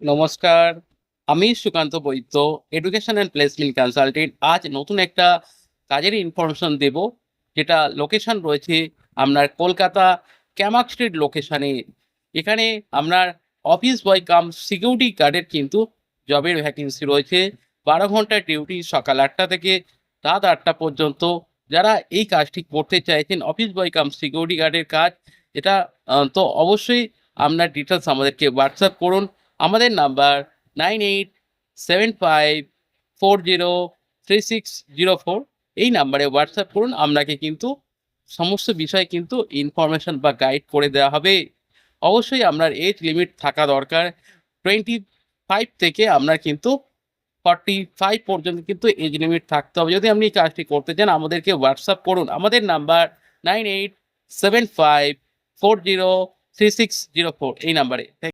নমস্কার, আমি সুকান্ত বৈদ্য, education and placement consultant. আজ নতুন একটা কাজের ইনফরমেশন দেব, যেটা লোকেশন রয়েছে আপনার কলকাতা ক্যামাক স্ট্রিট লোকেশনে। এখানে আপনার অফিস বয় কাম সিকিউরিটি গার্ডের কিন্তু জবের ভ্যাকেন্সি রয়েছে। 12 ঘন্টার ডিউটি, সকাল 8টা থেকে রাত 8টা পর্যন্ত। যারা এই কাজটি করতে চাইছেন, অফিস বয় কাম সিকিউরিটি গার্ডের কাজ, এটা তো অবশ্যই আপনার ডিটেলস আমাদেরকে হোয়াটসঅ্যাপ করুন। আমাদের নাম্বার 9875403604। এই নাম্বারে হোয়াটসঅ্যাপ করুন, আপনাকে কিন্তু সমস্ত বিষয় কিন্তু ইনফরমেশন বা গাইড করে দেওয়া হবে। অবশ্যই আপনার এজ লিমিট থাকা দরকার। 25 থেকে আপনার কিন্তু 45 পর্যন্ত কিন্তু এজ লিমিট থাকতে হবে। যদি আপনি এই কাজটি করতে চান, আমাদেরকে হোয়াটসঅ্যাপ করুন। আমাদের নাম্বার 9875403604, এই নাম্বারে।